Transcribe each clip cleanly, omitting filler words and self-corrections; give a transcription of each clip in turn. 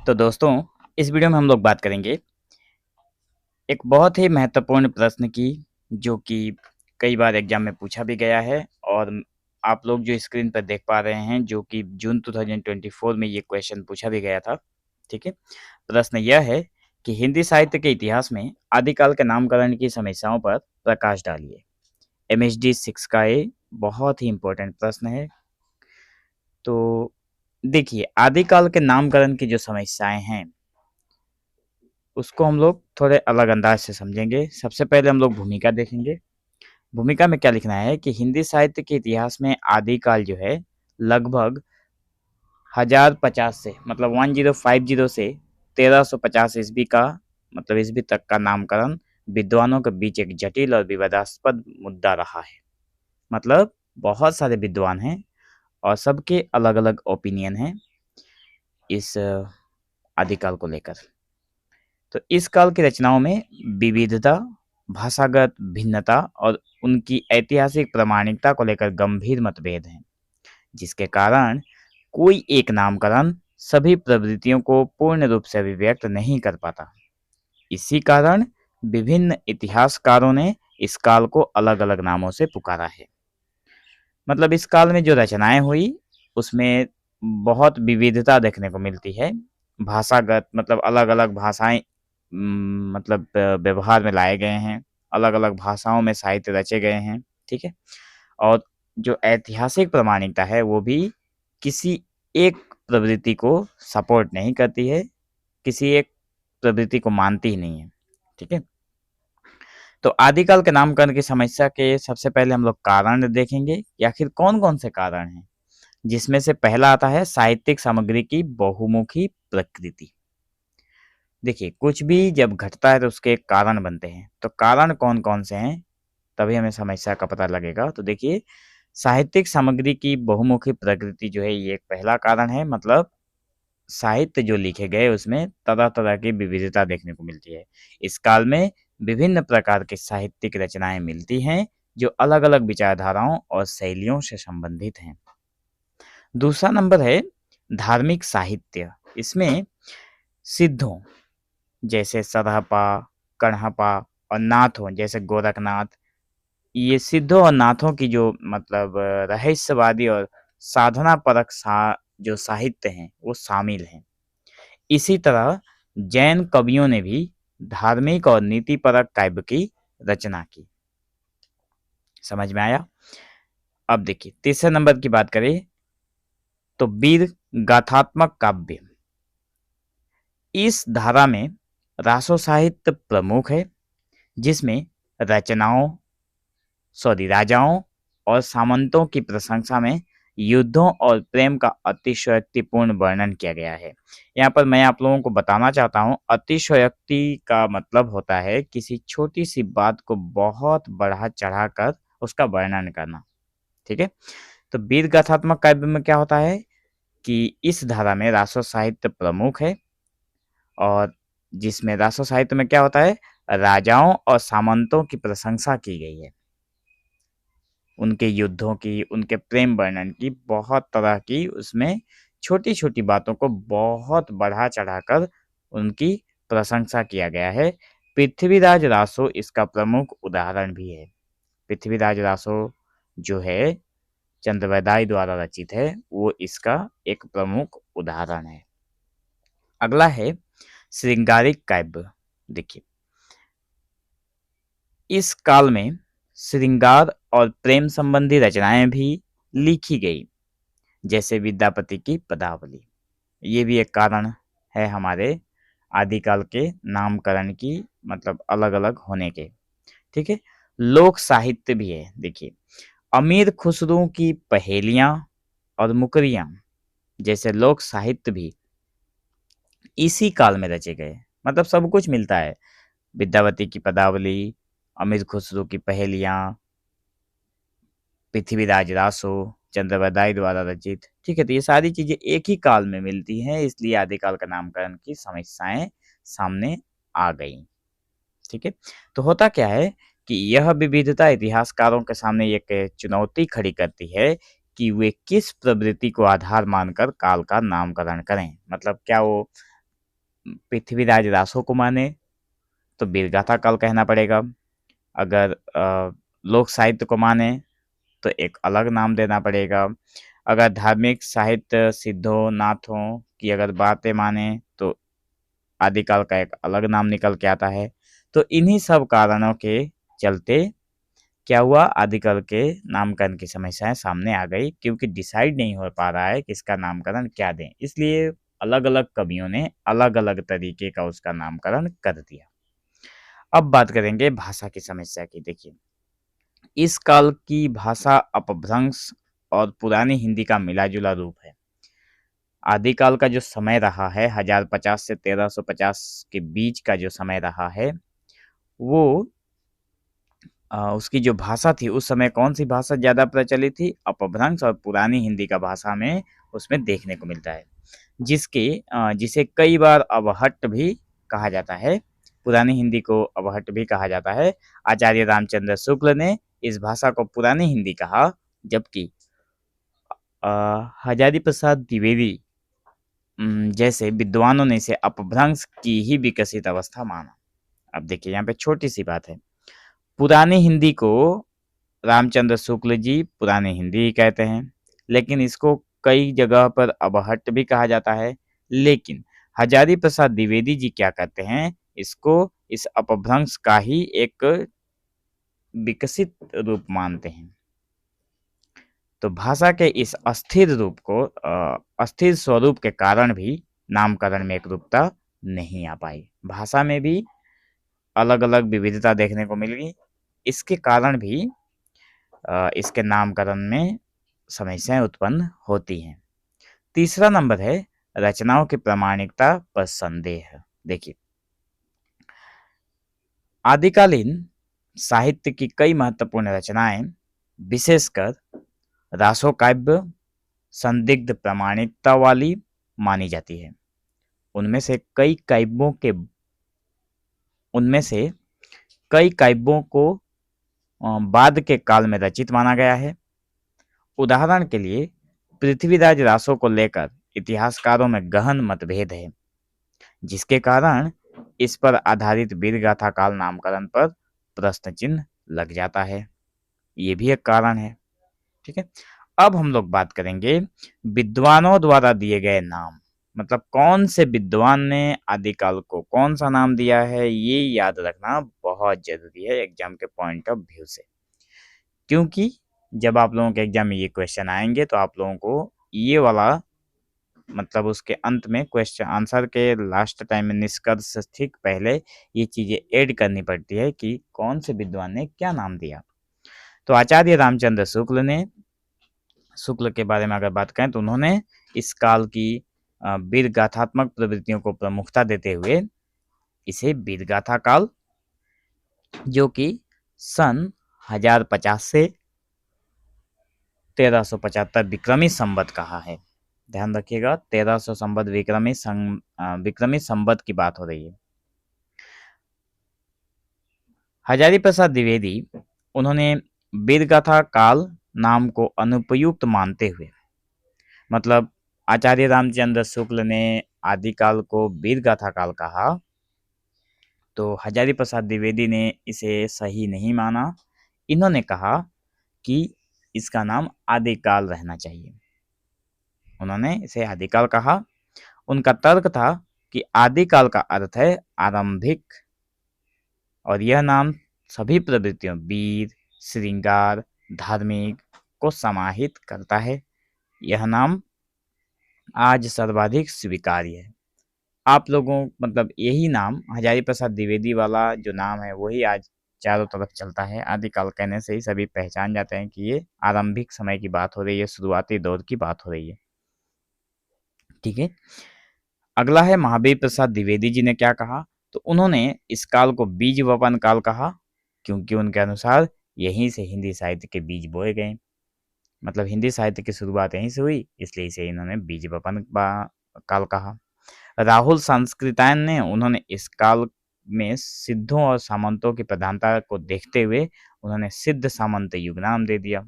तो दोस्तों, इस वीडियो में हम लोग बात करेंगे एक बहुत ही महत्वपूर्ण प्रश्न की, जो कि कई बार एग्जाम में पूछा भी गया है। और आप लोग जो स्क्रीन पर देख पा रहे हैं, जो कि जून 2024 में ये क्वेश्चन पूछा भी गया था। ठीक है। प्रश्न यह है कि हिंदी साहित्य के इतिहास में आदिकाल के नामकरण की समस्याओं पर प्रकाश डालिए। MHD 6 का ये बहुत ही इम्पोर्टेंट प्रश्न है। तो देखिए, आदिकाल के नामकरण की जो समस्याएं हैं उसको हम लोग थोड़े अलग अंदाज से समझेंगे। सबसे पहले हम लोग भूमिका देखेंगे। भूमिका में क्या लिखना है कि हिंदी साहित्य के इतिहास में आदिकाल जो है लगभग 1050 से मतलब 1050 से 1350 ईस्वी का मतलब ईस्वी तक का नामकरण विद्वानों के बीच एक जटिल और विवादास्पद मुद्दा रहा है। मतलब बहुत सारे विद्वान हैं और सबके अलग अलग ओपिनियन हैं इस आदिकाल को लेकर। तो इस काल की रचनाओं में विविधता, भाषागत भिन्नता और उनकी ऐतिहासिक प्रामाणिकता को लेकर गंभीर मतभेद हैं, जिसके कारण कोई एक नामकरण सभी प्रवृत्तियों को पूर्ण रूप से अभिव्यक्त नहीं कर पाता। इसी कारण विभिन्न इतिहासकारों ने इस काल को अलग अलग नामों से पुकारा है। मतलब इस काल में जो रचनाएं हुई उसमें बहुत विविधता देखने को मिलती है। भाषागत मतलब अलग अलग भाषाएं मतलब व्यवहार में लाए गए हैं, अलग अलग भाषाओं में साहित्य रचे गए हैं। ठीक है। और जो ऐतिहासिक प्रामाणिकता है वो भी किसी एक प्रवृत्ति को सपोर्ट नहीं करती है, किसी एक प्रवृत्ति को मानती ही नहीं है। ठीक है। तो आदिकाल के नामकरण की समस्या के सबसे पहले हम लोग कारण देखेंगे कि आखिर कौन कौन से कारण हैं, जिसमें से पहला आता है साहित्यिक सामग्री की बहुमुखी प्रकृति। देखिए, कुछ भी जब घटता है तो उसके कारण बनते हैं। तो कारण कौन कौन से हैं तभी हमें समस्या का पता लगेगा। तो देखिए, साहित्यिक सामग्री की बहुमुखी प्रकृति जो है ये एक पहला कारण है। मतलब साहित्य जो लिखे गए उसमें तरह तरह की विविधता देखने को मिलती है। इस काल में विभिन्न प्रकार की साहित्यिक रचनाएं मिलती हैं जो अलग अलग विचारधाराओं और शैलियों से संबंधित हैं। दूसरा नंबर है धार्मिक साहित्य। इसमें सिद्धों जैसे सरापा, कण्हपा और नाथों जैसे गोरखनाथ, ये सिद्धों और नाथों की जो मतलब रहस्यवादी और साधना परक जो साहित्य हैं वो शामिल हैं। इसी तरह जैन कवियों ने भी धार्मिक और नीति परक काव्य की रचना की। समझ में आया? अब देखिए, तीसरे नंबर की बात करें तो वीर गाथात्मक काव्य। इस धारा में रासो साहित्य प्रमुख है, जिसमें राजाओं और सामंतों की प्रशंसा में युद्धों और प्रेम का अतिशयोक्तिपूर्ण वर्णन किया गया है। यहाँ पर मैं आप लोगों को बताना चाहता हूँ, अतिशयोक्ति का मतलब होता है किसी छोटी सी बात को बहुत बढ़ा चढ़ा कर उसका वर्णन करना। ठीक है। तो वीर गाथात्मक काव्य में क्या होता है कि इस धारा में रासो साहित्य प्रमुख है, और जिसमें रासो साहित्य में क्या होता है, राजाओं और सामंतों की प्रशंसा की गई है, उनके युद्धों की, उनके प्रेम वर्णन की, बहुत तरह की उसमें छोटी छोटी बातों को बहुत बढ़ा चढ़ाकर उनकी प्रशंसा किया गया है। पृथ्वीराज रासो इसका प्रमुख उदाहरण भी है। पृथ्वीराज रासो जो है चंद्रवैदाई द्वारा रचित है, वो इसका एक प्रमुख उदाहरण है। अगला है श्रृंगारिक काव्य। देखिए, इस काल में श्रृंगार और प्रेम संबंधी रचनाएं भी लिखी गई, जैसे विद्यापति की पदावली। ये भी एक कारण है हमारे आदिकाल के नामकरण की मतलब अलग अलग होने के। ठीक है। लोक साहित्य भी है। देखिए, अमीर खुसरो की पहेलियां और मुकरियां जैसे लोक साहित्य भी इसी काल में रचे गए। मतलब सब कुछ मिलता है, विद्यापति की पदावली, अमीर खुसरो की पहेलियां, पृथ्वीराज रासो, चंद्रवदाई द्वारा रचित। ठीक है। तो ये सारी चीजें एक ही काल में मिलती हैं, इसलिए आदिकाल का नामकरण की समस्याएं सामने आ गई। ठीक है। तो होता क्या है कि यह विविधता इतिहासकारों के सामने एक चुनौती खड़ी करती है कि वे किस प्रवृत्ति को आधार मानकर काल का नामकरण करें। मतलब क्या वो पृथ्वीराज रासो को माने तो वीरगाथा काल कहना पड़ेगा। अगर लोक साहित्य को माने तो एक अलग नाम देना पड़ेगा। अगर धार्मिक साहित्य सिद्धों नाथों की अगर बातें माने तो आदिकाल का एक अलग नाम निकल के आता है। तो इन्हीं सब कारणों के चलते क्या हुआ, आदिकाल के नामकरण की समस्याएं सामने आ गई, क्योंकि डिसाइड नहीं हो पा रहा है कि इसका नामकरण क्या दें। इसलिए अलग अलग कवियों ने अलग अलग तरीके का उसका नामकरण कर दिया। अब बात करेंगे भाषा की समस्या की। देखिए, इस काल की भाषा अपभ्रंश और पुरानी हिंदी का मिला जुला रूप है। आदिकाल का जो समय रहा है 1050 से 1350 के बीच का जो समय रहा है, वो उसकी जो भाषा थी उस समय कौन सी भाषा ज़्यादा प्रचलित थी? अपभ्रंश और पुरानी हिंदी का भाषा में उसमें देखने को मिलता है, जिसे कई बार अवहट्ट भी कहा जाता है। पुरानी हिंदी को अवहट्ट भी कहा जाता है। आचार्य रामचंद्र शुक्ल ने इस भाषा को पुरानी हिंदी कहा, जबकि हजारी प्रसाद द्विवेदी जैसे विद्वानों ने इसे अपभ्रंश की ही विकसित अवस्था माना। अब देखिए, यहाँ पे छोटी सी बात है। पुरानी हिंदी को रामचंद्र शुक्ल जी पुरानी हिंदी ही कहते हैं, लेकिन इसको कई जगह पर अबहट्ट भी कहा जाता है। लेकिन हजारी प्रसाद द्विवेदी जी क्या कहते हैं, इसको इस अपभ्रंश का ही एक विकसित रूप मानते हैं। तो भाषा के इस अस्थिर रूप को अस्थिर स्वरूप के कारण भी नामकरण में एक रूपता नहीं आ पाई। भाषा में भी अलग अलग विविधता देखने को मिल गई। इसके कारण भी इसके नामकरण में समस्याएं उत्पन्न होती हैं। तीसरा नंबर है रचनाओं की प्रामाणिकता पर संदेह। देखिए, आदिकालीन साहित्य की कई महत्वपूर्ण रचनाएं विशेषकर रासोकाव्य संदिग्ध प्रामाणिकता वाली मानी जाती है। उनमें से कई काव्यों को बाद के काल में रचित माना गया है। उदाहरण के लिए पृथ्वीराज रासो को लेकर इतिहासकारों में गहन मतभेद है, जिसके कारण इस पर आधारित वीरगाथा काल नामकरण पर प्रश्न चिन्ह लग जाता है। ये भी एक कारण है। ठीक है, अब हम लोग बात करेंगे विद्वानों द्वारा दिए गए नाम। मतलब कौन से विद्वान ने आदिकाल को कौन सा नाम दिया है, ये याद रखना बहुत जरूरी है एग्जाम के पॉइंट ऑफ व्यू से। क्योंकि जब आप लोगों के एग्जाम में ये क्वेश्चन आएंगे तो आप लोगों को ये वाला मतलब उसके अंत में क्वेश्चन आंसर के लास्ट टाइम में निष्कर्ष ठीक पहले ये चीजें ऐड करनी पड़ती है कि कौन से विद्वान ने क्या नाम दिया। तो आचार्य रामचंद्र शुक्ल के बारे में अगर बात करें तो उन्होंने इस काल की वीर गाथात्मक प्रवृत्तियों को प्रमुखता देते हुए इसे वीर गाथा काल, जो कि सन 1050 से 1375 विक्रमी संवत कहा है। ध्यान रखिएगा, 1300 संवत विक्रमी संवत की बात हो रही है। हजारी प्रसाद द्विवेदी उन्होंने वीरगाथा काल नाम को अनुपयुक्त मानते हुए, मतलब आचार्य रामचंद्र शुक्ल ने आदिकाल को वीरगाथा काल कहा, तो हजारी प्रसाद द्विवेदी ने इसे सही नहीं माना। इन्होंने कहा कि इसका नाम आदिकाल रहना चाहिए। उन्होंने इसे आदिकाल कहा। उनका तर्क था कि आदिकाल का अर्थ है आरंभिक, और यह नाम सभी प्रवृत्तियों वीर, श्रृंगार, धार्मिक को समाहित करता है। यह नाम आज सर्वाधिक स्वीकार्य है। आप लोगों मतलब यही नाम हजारी प्रसाद द्विवेदी वाला जो नाम है वही आज चारों तरफ चलता है। आदिकाल कहने से ही सभी पहचान जाते हैं कि ये आरंभिक समय की बात हो रही है, शुरुआती दौर की बात हो रही है। ठीक है, अगला है महावीर प्रसाद द्विवेदी जी ने क्या कहा, तो उन्होंने इस काल को बीज वपन काल कहा, क्योंकि उनके अनुसार यहीं से हिंदी साहित्य के बीज बोए गए। मतलब हिंदी साहित्य की शुरुआत यहीं से हुई, इसलिए इसे इन्होंने बीज वपन काल कहा। राहुल संस्कृतायन ने उन्होंने इस काल में सिद्धों और सामंतों की प्रधानता को देखते हुए उन्होंने सिद्ध सामंत युग नाम दे दिया।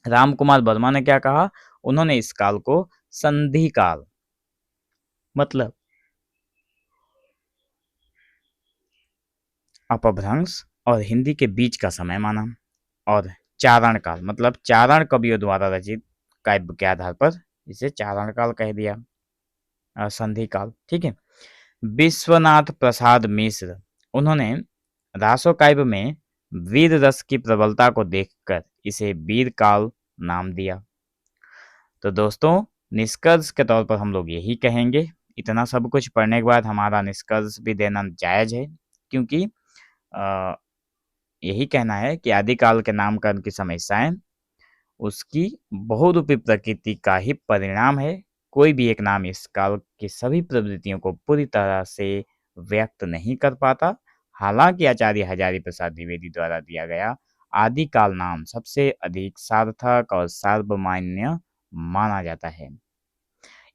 राम कुमार वर्मा ने क्या कहा, उन्होंने इस काल को संधि काल, मतलब अपभ्रंश और हिंदी के बीच का समय माना, और चारण काल मतलब चारण कवियों द्वारा रचित काव्य के आधार पर इसे चारण काल कह दिया, संधि काल। ठीक है। विश्वनाथ प्रसाद मिश्र, उन्होंने रासो काव्य में वीर रस की प्रबलता को देखकर इसे वीर काल नाम दिया। तो दोस्तों, निष्कर्ष के तौर पर हम लोग यही कहेंगे, इतना सब कुछ पढ़ने के बाद हमारा निष्कर्ष भी देना जायज है, क्योंकि यही कहना है कि आदिकाल के नामकरण की समस्याएं उसकी बहुरूपी प्रकृति का ही परिणाम है। कोई भी एक नाम इस काल की सभी प्रवृत्तियों को पूरी तरह से व्यक्त नहीं कर पाता। हालांकि आचार्य हजारी प्रसाद द्विवेदी द्वारा दिया गया आदिकाल नाम सबसे अधिक सार्थक और सार्वमान्य माना जाता है।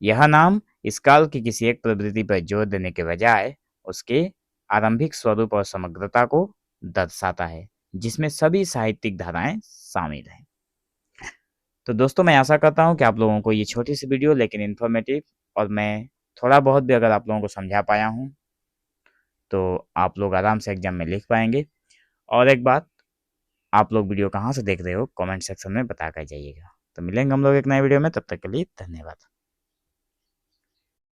यह नाम इस काल की किसी एक प्रवृत्ति पर जोर देने के बजाय उसके आरंभिक स्वरूप और समग्रता को दर्शाता है, जिसमें सभी साहित्यिक धाराएं शामिल हैं। तो दोस्तों, मैं आशा करता हूं कि आप लोगों को ये छोटी सी वीडियो लेकिन इन्फॉर्मेटिव और मैं थोड़ा बहुत भी अगर आप लोगों को समझा पाया हूं तो आप लोग आराम से एग्जाम में लिख पाएंगे। और एक बात, आप लोग वीडियो कहाँ से देख रहे हो कमेंट सेक्शन में बता कर जाइएगा। तो मिलेंगे हम लोग एक नए वीडियो में, तब तक के लिए धन्यवाद।